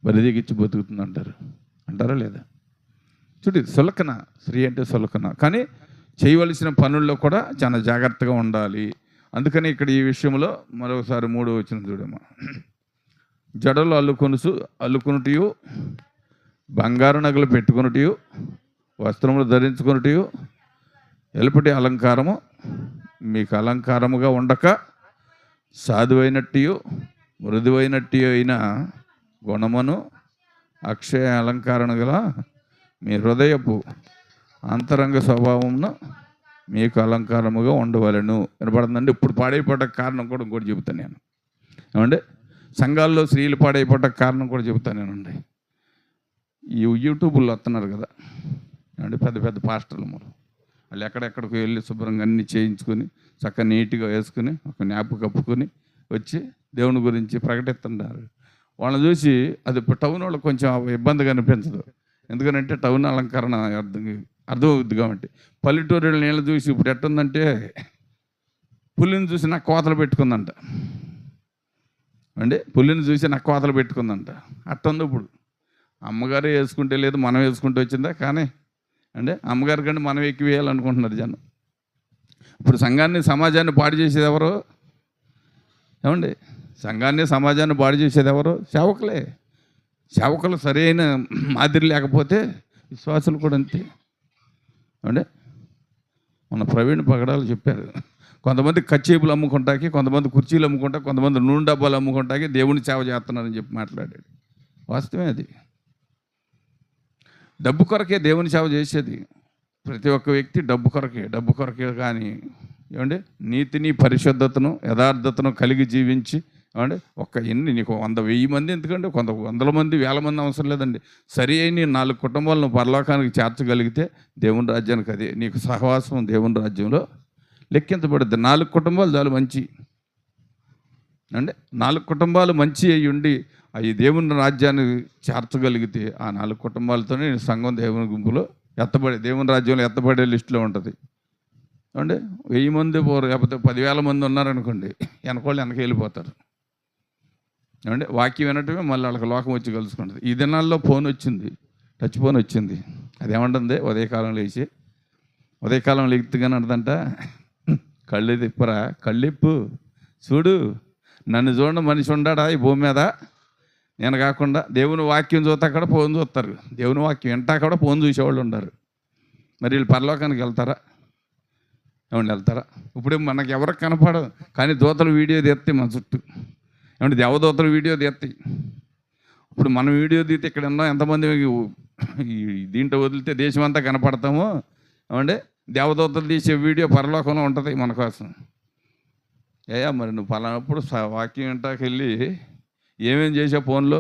బరిదిగిచ్చి బతుకుతుంది అంటారా లేదా. చూడు, సులకన, స్త్రీ అంటే సులకన, కానీ చేయవలసిన పనుల్లో కూడా చాలా జాగ్రత్తగా ఉండాలి. అందుకని ఇక్కడ ఈ విషయంలో మరొకసారి 3వ వచనం చూడమ్మా. జడలు అల్లుకొనుటయు, బంగారు నగలు పెట్టుకొనుటయు, వస్త్రములు ధరించుకొనుటయు, ఎలుపటి అలంకారము మీకు అలంకారముగా ఉండక సాధువైనట్టు మృదువైనట్టు అయిన గుణమును అక్షయ అలంకరణ గల మీ హృదయపు అంతరంగ స్వభావమును మీకు అలంకారముగా ఉండవలను. వినపడుతుందండి. ఇప్పుడు పాడైపోవడానికి కారణం కూడా ఇంకోటి చెబుతాను నేను. ఏమంటే సంఘాల్లో స్త్రీలు పాడైపోవడానికి కారణం కూడా చెబుతాను నేనండి. ఈ యూట్యూబ్లో వస్తున్నారు కదా అంటే పెద్ద పెద్ద పాస్టర్లు, వాళ్ళు ఎక్కడెక్కడికి వెళ్ళి శుభ్రంగా అన్నీ చేయించుకొని చక్కగా నీట్గా వేసుకుని ఒక న్యాప్ కప్పుకొని వచ్చి దేవుని గురించి ప్రకటిస్తున్నారు. వాళ్ళని చూసి అది ఇప్పుడు టౌన్ వాళ్ళకి కొంచెం ఇబ్బందిగా అనిపించదు, ఎందుకంటే టౌన్ అలంకరణ అర్థమవుద్ది కాబట్టి. పల్లెటూరు నీళ్ళు చూసి ఇప్పుడు ఎట్టుందంటే పులిని చూసి నాకు కోతలు పెట్టుకుందంట అండి, పులిని చూసి నాకు కోతలు పెట్టుకుందంట. అట్టుంది ఇప్పుడు. అమ్మగారే వేసుకుంటే లేదు, మనం వేసుకుంటూ వచ్చిందా, కానీ అంటే అమ్మగారి కంటే మనం ఎక్కువ వేయాలనుకుంటున్నారు జనం. ఇప్పుడు సంఘాన్ని సమాజాన్ని పాడు చేసేది ఎవరు ఏమండి, సంఘాన్ని సమాజాన్ని పాడు చేసేది ఎవరు, సేవకులే. సేవకులు సరైన మాదిరి లేకపోతే విశ్వాసులు కూడా అంతే. అంటే మన ప్రవీణ్ పగడాలు చెప్పారు, కొంతమంది కచ్చేపులు అమ్ముకుంటాకి, కొంతమంది కుర్చీలు అమ్ముకుంటా, కొంతమంది నూనె డబ్బాలు అమ్ముకుంటాకి దేవుని సేవ చేస్తున్నారని చెప్పి మాట్లాడాడు. వాస్తవమే అది. డబ్బు కొరకే దేవుని సేవ చేసేది ప్రతి ఒక్క వ్యక్తి, డబ్బు కొరకే. కానీ ఏమండి నీతిని పరిశుద్ధతను యథార్థతను కలిగి జీవించి ఏమండి నీకు 100,000 మంది ఎందుకంటే వందల మంది 1,000 మంది అవసరం లేదండి, సరి అయిన 4 కుటుంబాలను పరలోకానికి చేర్చగలిగితే దేవుని రాజ్యానికి అదే నీకు సహవాసం దేవుని రాజ్యంలో లెక్కించబడుద్ది. 4 కుటుంబాలు చాలు మంచి అంటే 4 కుటుంబాలు మంచి అయ్యి ఉండి అవి దేవుని రాజ్యాన్ని చేర్చగలిగితే ఆ 4 కుటుంబాలతోనే సంఘం దేవుని గుంపులో దేవుని రాజ్యంలో ఎత్తబడే లిస్టులో ఉంటుంది. అంటే 1000 మంది పోరు, లేకపోతే 10,000 మంది ఉన్నారనుకోండి, వెనకోళ్ళు వెనక వెళ్ళిపోతారు. ఏమంటే వాక్యం వినటమే మళ్ళీ వాళ్ళకి లోకం వచ్చి కలుసుకుంటుంది. ఈ దినాల్లో ఫోన్ వచ్చింది, టచ్ ఫోన్ వచ్చింది. అదేమంటుంది, ఉదయకాలం లెగుతుగానే అంటదంట, కళ్ళు తిప్పరా, కళ్ళిప్పు చూడు, నన్ను చూడండి మనిషి ఉండాడా ఈ భూమి మీద, నేను కాకుండా. దేవుని వాక్యం చూస్తా కూడా ఫోన్ చూస్తారు, దేవుని వాక్యం వింటా కూడా ఫోన్ చూసేవాళ్ళు ఉన్నారు. మరి వీళ్ళు పరలోకానికి వెళ్తారా ఏమండి, వెళ్తారా? ఇప్పుడు మనకి ఎవరికి కనపడదు, కానీ దూతలు వీడియో తీస్తాయి మన చుట్టూ. ఏమంటే దేవదూతలు వీడియో తీస్తాయి. ఇప్పుడు మనం వీడియో తీస్తే ఇక్కడ ఉన్నాం ఎంతమంది దీంట్లో వదిలితే దేశం అంతా కనపడతామో. ఏమంటే దేవదూతలు తీసే వీడియో పరలోకంలో ఉంటుంది మన కోసం. మరి నువ్వు పలానప్పుడు వాక్యం వింటాకి వెళ్ళి ఏమేం చేసావు ఫోన్లో?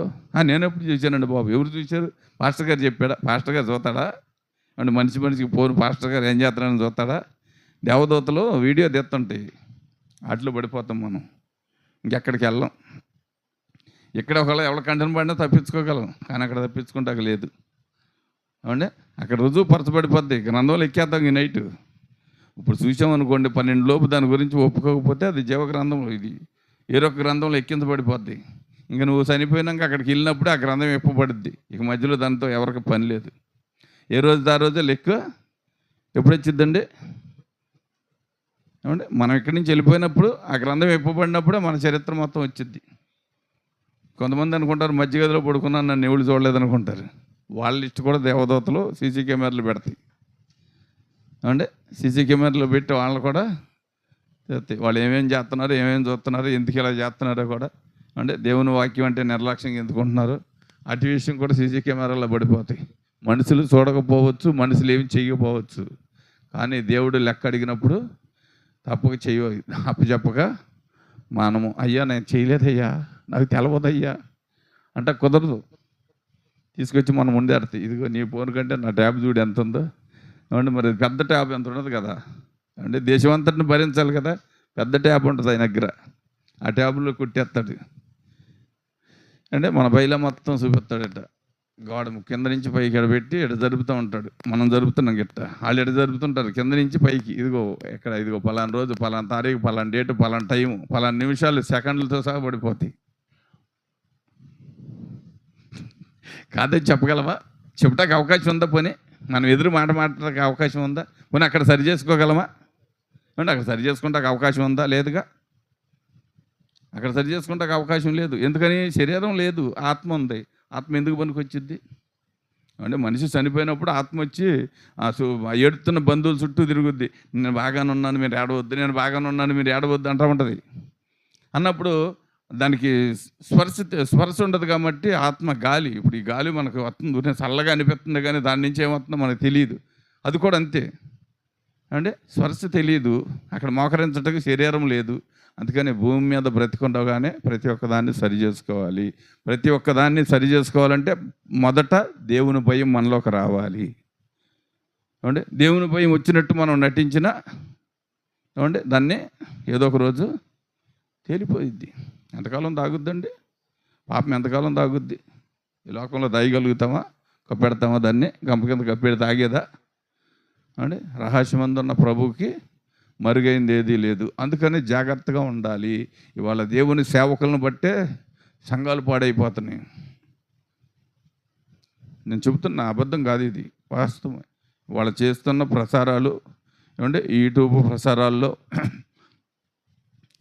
నేను ఎప్పుడు చూశానండి బాబు. ఎవరు చూశారు? పాస్టర్ గారు చెప్పాడా? పాస్టర్ గారు చూస్తాడా? అంటే మనిషికి ఫోన్ పాస్టర్ గారు ఏం చేస్తారని చూస్తాడా? దేవదూతలు వీడియో తీస్తుంటాయి, అట్లు పడిపోతాం మనం, ఇంకెక్కడికి వెళ్ళాం. ఇక్కడ ఒకవేళ ఎవరి కంటెన పడినా తప్పించుకోగలం, కానీ అక్కడ తప్పించుకుంటాక లేదు. ఏమంటే అక్కడ రుజువు పరచబడిపోద్ది, గ్రంథంలో ఎక్కేద్దాం ఈ నైట్. ఇప్పుడు చూసామనుకోండి 12 లోపు దాని గురించి ఒప్పుకోకపోతే అది జీవగ్రంథం, ఇది ఏరొక గ్రంథంలో ఎక్కించబడిపోద్ది. ఇంకా నువ్వు చనిపోయినాక అక్కడికి వెళ్ళినప్పుడే ఆ గ్రంథం ఎప్పబడుద్ది. ఇక మధ్యలో దాంతో ఎవరికి పని లేదు. ఏ రోజు ఆ రోజే లెక్క ఎప్పుడు వచ్చిద్దండి. ఏమంటే మనం ఇక్కడి నుంచి వెళ్ళిపోయినప్పుడు ఆ గ్రంథం విప్పబడినప్పుడే మన చరిత్ర మొత్తం వచ్చింది. కొంతమంది అనుకుంటారు మధ్యగదిలో పడుకున్నాను నన్ను ఎవరు చూడలేదనుకుంటారు. వాళ్ళ లిస్ట్ కూడా దేవదూతలు సీసీ కెమెరాలు పెడతాయి. ఏమంటే సీసీ కెమెరాలు పెట్టి వాళ్ళు కూడా చేస్తాయి. వాళ్ళు ఏమేమి చేస్తున్నారు, ఏమేమి చూస్తున్నారు, ఎందుకు ఇలా చేస్తున్నారో కూడా, అంటే దేవుని వాక్యం అంటే నిర్లక్ష్యంగా ఎందుకుంటున్నారు అటు విషయం కూడా సీసీ కెమెరాలో పడిపోతాయి. మనుషులు చూడకపోవచ్చు, మనుషులు ఏమి చేయకపోవచ్చు, కానీ దేవుడు లెక్క అడిగినప్పుడు తప్పక అప్పచెప్పక మనము అయ్యా నేను చేయలేదయ్యా, నాకు తెలవదయ్యా అంటే కుదరదు. తీసుకొచ్చి మనం ముందే అడతాయి, ఇదిగో నీ ఫోన్ కంటే నా ట్యాబ్ చూడు ఎంత ఉందో. ఏమంటే మరి పెద్ద ట్యాబ్ ఎంత ఉండదు కదా, అంటే దేశం అంతటిని భరించాలి కదా, పెద్ద ట్యాబ్ ఉంటుంది ఆయన దగ్గర, ఆ ట్యాబ్లో కుట్టేస్తాడు. అంటే మన బయలు మొత్తం చూపిస్తాడట. గోడ కింద నుంచి పైకి ఎడబెట్టి ఎడ జరుపుతూ ఉంటాడు. మనం జరుపుతున్నాం గిట్ట, వాళ్ళు ఎడ జరుపుతుంటారు కింద నుంచి పైకి. ఇదిగో ఇదిగో పలానా రోజు, పలానా తారీఖు, పలానా డేటు, పలానా టైము, పలానా నిమిషాలు, సెకండ్లతో సహా పడిపోతాయి. కాదని చెప్పగలమా? చెప్పడానికి అవకాశం ఉందా? పోనీ మనం ఎదురు మాట్లాడడానికి అవకాశం ఉందా? పోనీ అక్కడ సరి చేసుకోగలమా? అంటే అక్కడ సరి చేసుకుంటే అవకాశం ఉందా? లేదుగా. అక్కడ సరి చేసుకుంటే అవకాశం లేదు. ఎందుకని? శరీరం లేదు, ఆత్మ ఉంది. ఆత్మ ఎందుకు పనికి వచ్చింది? అంటే మనిషి చనిపోయినప్పుడు ఆత్మ వచ్చి ఏడుతున్న బంధువుల చుట్టూ తిరుగుద్ది. నేను బాగానే ఉన్నాను మీరు ఏడవద్దు, నేను బాగానే ఉన్నాను మీరు ఏడవద్దు అంటూ ఉంటుంది. అన్నప్పుడు దానికి స్పర్శ ఉండదు కాబట్టి ఆత్మ గాలి. ఇప్పుడు ఈ గాలి మనకు వస్తుంది, చల్లగా అనిపిస్తుంది, కానీ దాని నుంచి ఏమవుతుందో మనకు తెలియదు. అది కూడా అంతే. అంటే స్పర్శ తెలియదు, అక్కడ మోకరించడానికి శరీరం లేదు. అందుకని భూమి మీద బ్రతికుండగానే ప్రతి ఒక్కదాన్ని సరి చేసుకోవాలి. ప్రతి ఒక్కదాన్ని సరి చేసుకోవాలంటే మొదట దేవుని భయం మనలోకి రావాలి. ఏమంటే దేవుని భయం వచ్చినట్టు మనం నటించినా ఏమంటే దాన్ని ఏదో ఒక రోజు తేలిపోయిద్ది. ఎంతకాలం తాగుద్దండి పాపం? ఎంతకాలం తాగుద్ది? ఈ లోకంలో దాయగలుగుతామా? కప్పెడతామా? దాన్ని గంప కింద కప్పెడి తాగేదా? అంటే రహస్యమందున్న ప్రభువుకి మరుగైంది ఏదీ లేదు. అందుకని జాగ్రత్తగా ఉండాలి. ఇవాళ దేవుని సేవకులను బట్టే సంఘాలు పాడైపోతున్నాయి. నేను చెబుతున్నా, అబద్ధం కాదు, ఇది వాస్తవమే. వాళ్ళు చేస్తున్న ప్రసారాలు ఏమంటే యూట్యూబ్ ప్రసారాల్లో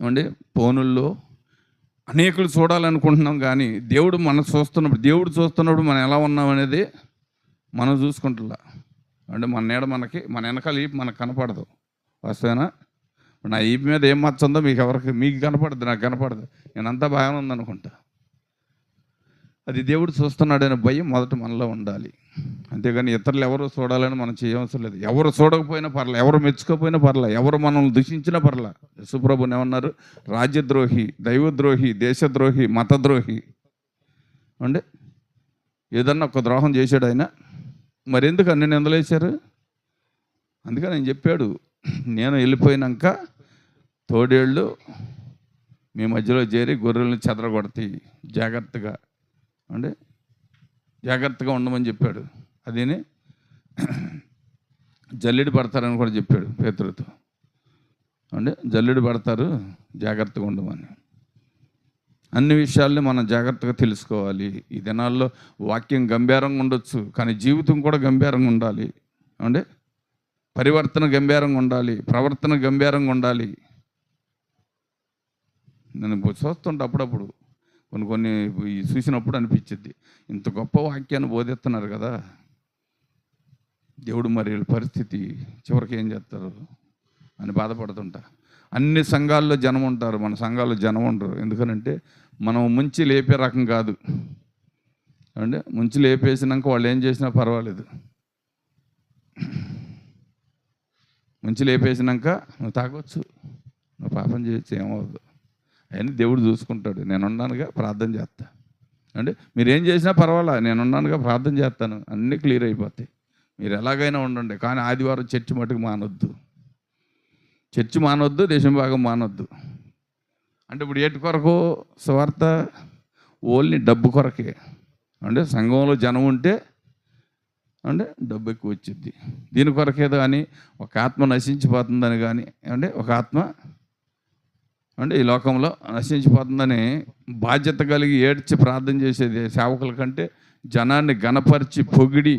ఏమంటే ఫోనుల్లో అనేకులు చూడాలనుకుంటున్నాం, కానీ దేవుడు దేవుడు చూస్తున్నప్పుడు మనం ఎలా ఉన్నాం అనేది మనం చూసుకుంటున్నా. అంటే మన నీడ మన వెనకాల ఈపు మనకు కనపడదు. వస్తేనా నా ఈపు మీద ఏం మచ్చుందో మీకు కనపడదు, నాకు కనపడదు. నేనంతా బాగానే ఉందనుకుంటా. అది దేవుడు చూస్తున్నాడనే భయం మొదట మనలో ఉండాలి. అంతేగాని ఇతరులు ఎవరు చూడాలని మనం చేయవలసిన లేదు. ఎవరు చూడకపోయినా పర్లే, ఎవరు మెచ్చుకోకపోయినా పర్లే, ఎవరు మనల్ని దూషించినా పర్లే. యశుప్రభుని ఏమన్నారు? రాజ్యద్రోహి, దైవద్రోహి, దేశద్రోహి, మతద్రోహి. అంటే ఏదన్నా ఒక ద్రోహం చేశాడు ఆయన, మరెందుకు అన్ని నిందలేశారు? అందుకని ఆయన చెప్పాడు, నేను వెళ్ళిపోయినాక తోడేళ్ళు మీ మధ్యలో చేరి గొర్రెల్ని చెదరగొడతాయి, జాగ్రత్తగా అంటే జాగ్రత్తగా ఉండమని చెప్పాడు. అదేని జల్లెడి పడతారని కూడా చెప్పాడు పేతురుతో. అంటే జల్లెడి పడతారు, జాగ్రత్తగా ఉండమని. అన్ని విషయాల్ని మనం జాగ్రత్తగా తెలుసుకోవాలి. ఈ దినాల్లో వాక్యం గంభీరంగా ఉండొచ్చు, కానీ జీవితం కూడా గంభీరంగా ఉండాలి. అంటే పరివర్తన గంభీరంగా ఉండాలి, ప్రవర్తన గంభీరంగా ఉండాలి. నేను చూస్తుంటే అప్పుడప్పుడు కొన్ని చూసినప్పుడు అనిపించింది, ఇంత గొప్ప వాక్యాన్ని బోధిస్తున్నారు కదా దేవుడు, మరి వీళ్ళ పరిస్థితి చివరికి ఏం చేస్తారు అని బాధపడుతుంటా. అన్ని సంఘాల్లో జనం ఉంటారు, మన సంఘాల్లో జనం ఉండరు. ఎందుకనంటే మనం ముంచి లేపే రకం కాదు. అంటే ముంచి లేపేసినాక వాళ్ళు ఏం చేసినా పర్వాలేదు. ముంచి లేపేసినాక నువ్వు తాగొచ్చు, నువ్వు పాపం చేయొచ్చు, ఏమవుద్దు, అవన్నీ దేవుడు చూసుకుంటాడు. నేనున్నానుగా, ప్రార్థన చేస్తా. అంటే మీరు ఏం చేసినా పర్వాలా, నేనున్నానుగా, ప్రార్థన చేస్తాను, అన్నీ క్లియర్ అయిపోతాయి. మీరు ఎలాగైనా ఉండండి, కానీ ఆదివారం చర్చి మటుకు మానొద్దు. చర్చి మానొద్దు, దేశం భాగం మానొద్దు. అంటే ఇప్పుడు ఏటి కొరకు సువార్త? ఓన్లీ డబ్బు కొరకే. అంటే సంఘంలో జనం ఉంటే అంటే డబ్బు ఎక్కువ వచ్చింది, దీని కొరకేదో కానీ ఒక ఆత్మ నశించిపోతుందని, కానీ అంటే ఒక ఆత్మ అంటే ఈ లోకంలో నశించిపోతుందని బాధ్యత కలిగి ఏడ్చి ప్రార్థన చేసేది సేవకుల కంటే జనాన్ని గణపరిచి పొగిడి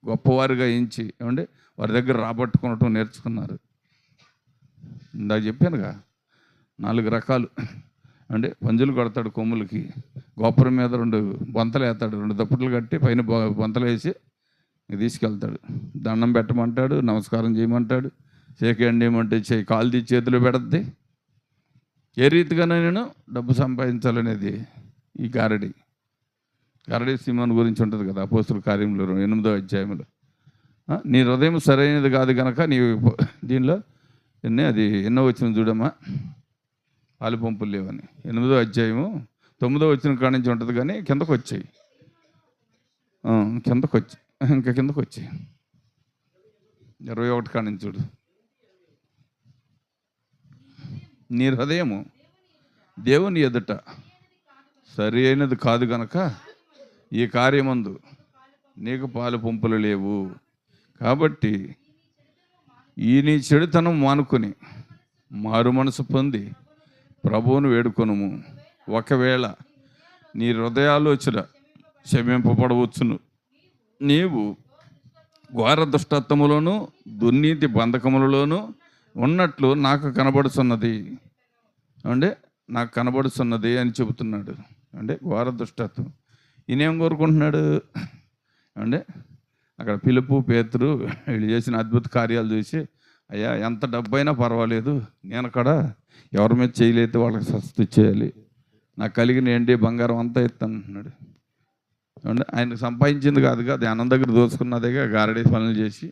గొప్పవారుగా ఎంచి ఏమంటే వారి దగ్గర రాబట్టుకోవటం నేర్చుకున్నారు. ఇందాక చెప్పానుగా 4 రకాలు. అంటే పంజులు కొడతాడు కొమ్ములకి, గోపురం మీద 2 బొంతలు వేస్తాడు, 2 దుప్పట్లు కట్టి పైన బొంతలు వేసి తీసుకెళ్తాడు. దండం పెట్టమంటాడు, నమస్కారం చేయమంటాడు, చేకేయండి ఏమంటే చేయి, కాలు తీసి చేతిలో పెడద్ది. ఏ రీతిగానే నేను డబ్బు సంపాదించాలనేది ఈ గారడి సీమోను గురించి ఉంటుంది కదా అపోస్తుల కార్యములు 8వ అధ్యాయంలో. నీ హృదయం సరైనది కాదు కనుక నీ దీనిలో అది ఎన్నో వచ్చిన చూడమ్మా, పాలు పంపులు లేవని. 8వ అధ్యాయము 9వ వచ్చిన కాడి నుంచి ఉంటుంది, కానీ కిందకు వచ్చాయి, ఇంకా కిందకు వచ్చాయి 21 కాడి నుంచి చూడు. నీ హృదయము దేవుని ఎదుట సరి అయినది కాదు గనక ఈ కార్యమందు నీకు పాలు పంపులు లేవు. కాబట్టి ఈ నీ చెడుతనం మానుకొని మారు మనసు పొంది ప్రభువును వేడుకొనుము. ఒకవేళ నీ హృదయాలోచన క్షమింపబడవచ్చును. నీవు ఘోర దుష్టత్వములోను దుర్నీతి బంధకములలోను ఉన్నట్లు నాకు కనబడుతున్నది నాకు కనబడుతున్నది అని చెబుతున్నాడు. అంటే ఘోర దుష్టత్వం. ఈయనేం కోరుకుంటున్నాడు అంటే అక్కడ పిలుపు పేతురు వీళ్ళు చేసిన అద్భుత కార్యాలు చూసి, అయ్యా ఎంత డబ్బైనా పర్వాలేదు, నేను అక్కడ ఎవరి మీద చేయలేదు వాళ్ళకి స్వస్థ చేయాలి, నాకు కలిగిన ఏంటి బంగారం అంతా ఇస్తాను అంటున్నాడు. అంటే ఆయనకు సంపాదించింది కాదుగా, ధ్యానం దగ్గర దోచుకున్నదేగా, గారడీ పనులు చేసి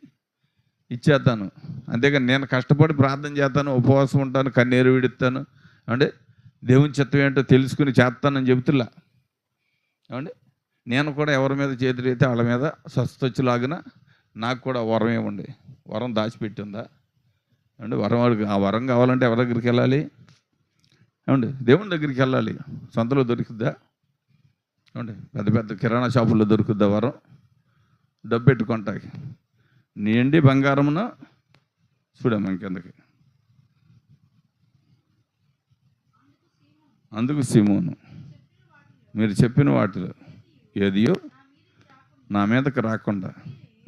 ఇచ్చేస్తాను. అంతేగాని నేను కష్టపడి ప్రార్థన చేస్తాను, ఉపవాసం ఉంటాను, కన్నీరు విడుస్తాను, అంటే దేవుని చిత్తం ఏంటో తెలుసుకుని చేస్తానని చెబుతున్నా. ఏమండి నేను కూడా ఎవరి మీద చేతులైతే వాళ్ళ మీద స్వస్థొచ్చులాగిన నాకు కూడా వరం ఏముంది, వరం దాచిపెట్టిందా అంటే ఆ వరం కావాలంటే ఎవరి దగ్గరికి వెళ్ళాలి? ఏమండి దేవుని దగ్గరికి వెళ్ళాలి. సొంతలో దొరుకుద్దా? ఏమండి పెద్ద పెద్ద కిరాణా షాపుల్లో దొరుకుద్దా వరం? డబ్బు పెట్టుకుంటాకి నీ ఎండి బంగారమున చూడమ్మ ఇంకెందుకు. అందుకు సీమోను, మీరు చెప్పిన వాటిలో ఏదియో నా మీదకి రాకుండా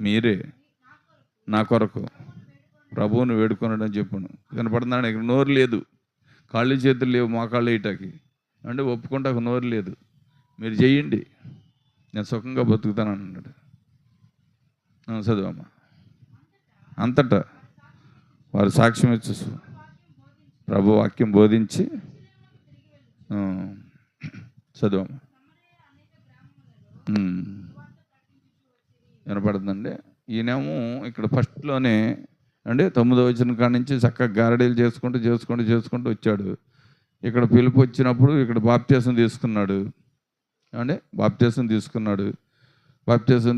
మీరే నా కొరకు ప్రభువును వేడుకొనడం చెప్పును. కనపడుతున్నాడు ఇక్కడ నోరు లేదు, కాళ్ళు చేతులు లేవు, మోకాళ్ళు వేయటానికి అంటే ఒప్పుకుంటాకు నోరు లేదు, మీరు చెయ్యండి నేను సుఖంగా బతుకుతాను అన్నాడు. చదువమ్మా. అంతటా వారు సాక్ష్యం ఇచ్చు ప్రభు వాక్యం బోధించి చదువమ్మా. వినపడుతుందండి. ఈయనేమో ఇక్కడ ఫస్ట్లోనే అంటే 9వ వచనం కాడి నుంచి చక్కగా గారడీలు చేసుకుంటూ వచ్చాడు. ఇక్కడ పిలుపు వచ్చినప్పుడు ఇక్కడ బాప్తీసం తీసుకున్నాడు. అంటే బాప్తీసం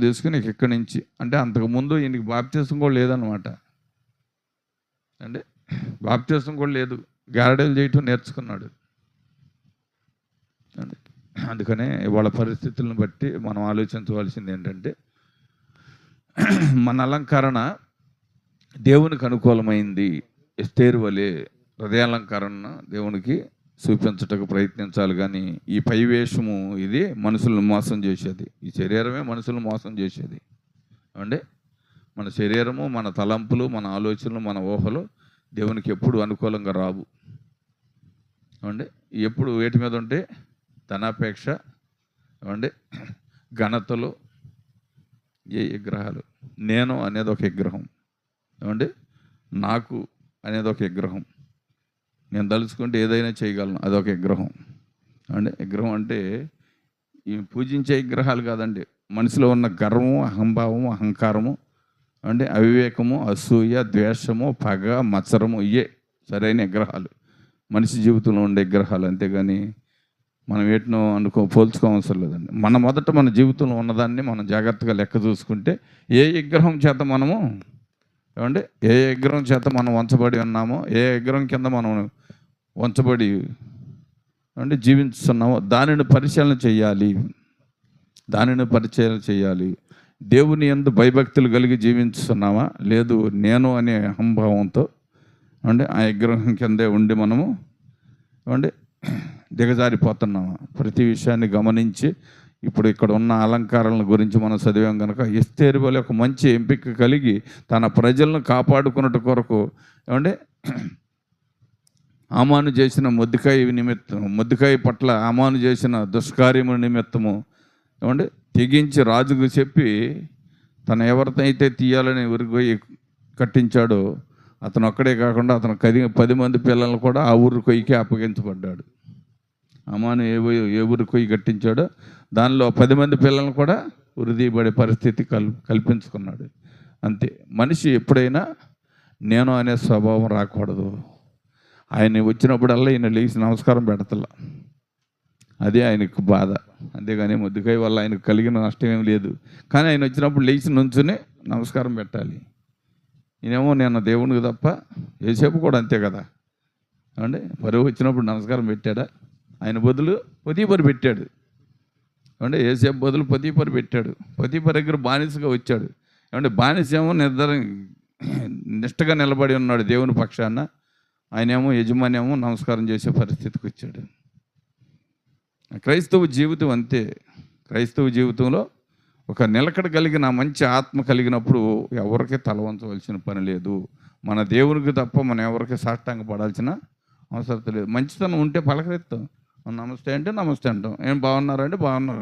తీసుకుని ఇక్కడి నుంచి అంటే అంతకుముందు ఈయనకి బాప్తీసం కూడా లేదనమాట. అంటే బాప్తీసం కూడా లేదు, గారడీలు చేయటం నేర్చుకున్నాడు. అంటే అందుకనే వాళ్ళ పరిస్థితులను బట్టి మనం ఆలోచించవలసింది ఏంటంటే మన అలంకరణ దేవునికి అనుకూలమైంది. ఎస్తేరు వలె హృదయాలంకరణ దేవునికి చూపించటకు ప్రయత్నించాలి. కానీ ఈ పైవేషము ఇది మనుషులను మోసం చేసేది, ఈ శరీరమే మనుషులను మోసం చేసేది. అంటే మన శరీరము, మన తలంపులు, మన ఆలోచనలు, మన ఊహలు దేవునికి ఎప్పుడు అనుకూలంగా రావు. అంటే ఎప్పుడు వేటి మీద ఉంటే ధనాపేక్ష, అంటే ఘనతలు, ఏ విగ్రహాలు. నేను అనేది ఒక విగ్రహం, ఏమంటే నాకు అనేది ఒక విగ్రహం, నేను తలుచుకుంటే ఏదైనా చేయగలను, అదొక విగ్రహం. అంటే విగ్రహం అంటే ఈ పూజించే విగ్రహాలు కాదండి, మనసులో ఉన్న గర్వము, అహంభావము, అహంకారము, అంటే అవివేకము, అసూయ, ద్వేషము, పగ, మత్సరము, ఇవే సరైన విగ్రహాలు, మనిషి జీవితంలో ఉండే విగ్రహాలు. అంతేగాని మనం వేటినో పోల్చుకోవసరం లేదండి. మొదట మన జీవితంలో ఉన్నదాన్ని మనం జాగ్రత్తగా లెక్క చూసుకుంటే ఏ విగ్రహం చేత మనము ఏమంటే ఏ విగ్రహం చేత మనం వంచబడి ఉన్నామో, ఏ విగ్రహం కింద మనం వంచబడి అంటే జీవిస్తున్నామో దానిని పరిశీలన చేయాలి. దేవుని యందు భయభక్తులు కలిగి జీవిస్తున్నామా, లేదు నేను అనే అహంభావంతో అంటే ఆ విగ్రహం కిందే ఉండి మనము అంటే దిగజారిపోతున్నామా? ప్రతి విషయాన్ని గమనించి ఇప్పుడు ఇక్కడ ఉన్న అలంకారాల గురించి మనం చదివాం కనుక ఎస్తేరు వలె ఒక మంచి ఎంపిక కలిగి తన ప్రజలను కాపాడుకున్నట్టు కొరకు ఏమంటే ఆమాను చేసిన మొద్దుకాయ పట్ల ఆమాను చేసిన దుష్కార్యము నిమిత్తము ఏమంటే తెగించి రాజుకు చెప్పి తను ఎవరినైతే తీయాలని ఉరిగొయ్యి కట్టించాడో అతను ఒక్కడే కాకుండా అతను 10 మంది పిల్లలు కూడా ఆ ఊరు కొయ్యికి అప్పగించబడ్డాడు. అమాను ఏ ఊరు కొయ్యి కట్టించాడో దానిలో 10 మంది పిల్లలను కూడా ఉరిదీయబడే పరిస్థితి కల్పించుకున్నాడు. అంతే. మనిషి ఎప్పుడైనా నేను అనే స్వభావం రాకూడదు. ఆయన వచ్చినప్పుడల్లా ఈయన లేచి నమస్కారం పెడతలా, అదే ఆయనకు బాధ. అంతేగాని ముద్దుకాయ వల్ల ఆయనకు కలిగిన నష్టం ఏం లేదు. కానీ ఆయన వచ్చినప్పుడు లేచి నుంచుని నమస్కారం పెట్టాలి. ఈయనేమో నేను దేవునికి తప్ప ఏసేపు కూడా అంతే కదా ఏమండి. పరువు వచ్చినప్పుడు నమస్కారం పెట్టాడా? ఆయన బదులు పొతీపరి పెట్టాడు ఏమంటే. ఏసేపు బదులు పొతీపరి పెట్టాడు. పొతీపరి దగ్గర బానిసగా వచ్చాడు ఏమంటే. బానిస ఏమో నిష్టగా నిలబడి ఉన్నాడు దేవుని పక్షాన, ఆయనేమో యజమాని ఏమో నమస్కారం చేసే పరిస్థితికి వచ్చాడు. క్రైస్తవ జీవితం అంతే. క్రైస్తవ జీవితంలో ఒక నిలకడ కలిగిన మంచి ఆత్మ కలిగినప్పుడు ఎవరికి తల వంచవలసిన పని లేదు. మన దేవునికి తప్ప మనం ఎవరికి సాష్టాంగ పడాల్సిన అవసరం లేదు. మంచితనం ఉంటే పలకరిస్తాం. నమస్తే అంటే నమస్తే అంటాం. ఏం బాగున్నారంటే బాగున్నారు.